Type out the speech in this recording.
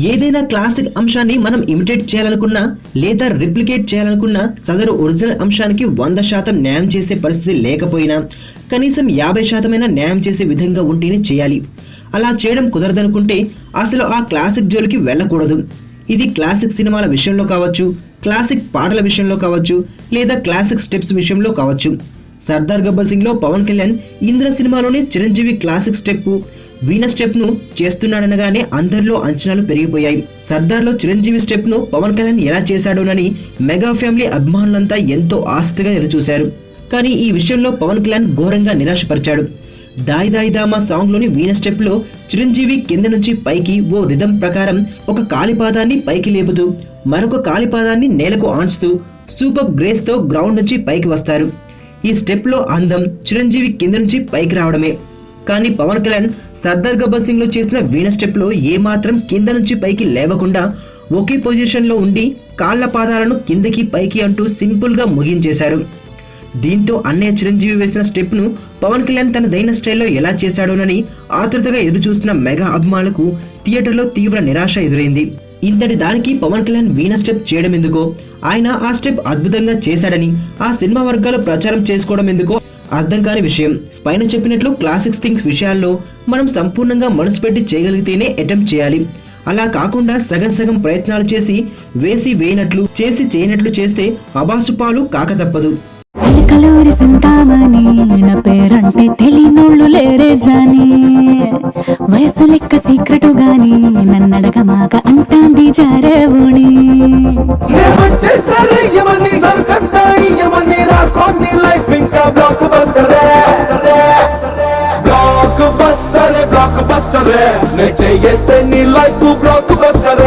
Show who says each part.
Speaker 1: ఏదైనా క్లాసిక్ అంశాన్ని మనం ఇమిటేట్ చేయాలనుకున్నా లేదా రిప్లికేట్ చేయాలనుకున్నా సదరు ఒరిజినల్ అంశానికి 100% న్యాయం చేసే పరిస్థితి లేకపోయినా కనీసం 50% న్యాయం చేసే విధంగా ఉంటేనే చేయాలి. అలా చేయడం కుదరదనుకుంటే అసలు ఆ క్లాసిక్ జోలికి వెళ్ళకూడదు. ఇది క్లాసిక్ సినిమాల విషయంలో కావచ్చు, క్లాసిక్ పాటల విషయంలో కావచ్చు, లేదా క్లాసిక్ స్టెప్స్ విషయంలో కావచ్చు. సర్దార్ గబ్బర్ సింగ్ లో పవన్ కళ్యాణ్ ఇంద్ర సినిమాలోనే చిరంజీవి క్లాసిక్ స్టెప్ వీణ స్టెప్ ను చేస్తున్నాడనగానే అందరిలో అంచనాలు పెరిగిపోయాయి. సర్దార్ లో చిరంజీవి స్టెప్ ను పవన్ కళ్యాణ్ ఎలా చేశాడోనని మెగా ఫ్యామిలీ అభిమానులంతా ఎంతో ఆసక్తిగా ఎదురుచూశారు. కానీ ఈ విషయంలో పవన్ కళ్యాణ్ ఘోరంగా నిరాశపరిచాడు. దాయి దాయి దామా సాంగ్ లోని వీణ స్టెప్ లో చిరంజీవి కింద నుంచి పైకి ఓ రిథం ప్రకారం ఒక కాలిపాదాన్ని పైకి లేపుతూ మరొక కాలిపాదాన్ని నేలకు ఆంచుతూ సూపర్ గ్రేస్ తో గ్రౌండ్ నుంచి పైకి వస్తారు. ఈ స్టెప్ లో అందం చిరంజీవి కింద నుంచి పైకి రావడమే. కానీ పవన్ కళ్యాణ్ సర్దార్ గబ్బర్ సింగ్ లో చేసిన వీణ స్టెప్ లో ఏమాత్రం కింద నుంచి పైకి లేవకుండా ఒకే పొజిషన్ లో ఉండి కాళ్ల పాదాలను కిందకి పైకి అంటూ సింపుల్ గా ముగించేశాడు. దీంతో అన్నయ్య చిరంజీవి వేసిన స్టెప్ ను పవన్ కళ్యాణ్ తన దైన స్టైల్లో ఎలా చేశాడోనని ఆతృతగా ఎదురు చూసిన మెగా అభిమానులకు థియేటర్లో తీవ్ర నిరాశ ఎదురైంది. ఇంతటి దానికి పవన్ కళ్యాణ్ వీణ స్టెప్ చేయడం ఎందుకో, ఆయన ఆ స్టెప్ అద్భుతంగా చేశాడని ఆ సినిమా వర్గాలు ప్రచారం చేసుకోవడం ఎందుకో అర్థం కాని విషయం. పైన చెప్పినట్లు క్లాసిక్స్ థింగ్స్ విషయాల్లో మనం సంపూర్ణంగా మనసు పెట్టి చేయగలిగితేనే అటెంప్ట్ చేయాలి. అలా కాకుండా సగం సగం ప్రయత్నాలు చేసి వేసి వేయనట్లు చేసి చేయనట్లు చేస్తే అబాసుపాలు కాక తప్పదు.
Speaker 2: కలూరి సింతామణి నా పేరంటే తెలియనోళ్ళు లేరే జాని, వయసు లెక్క సీక్రెటు గాని నన్నడగ మాక అంటాంది జారేవుని.
Speaker 3: బ్లాక్ బస్టర్ నే చేస్తే నీ లైఫ్ బ్లాక్ బస్టర్.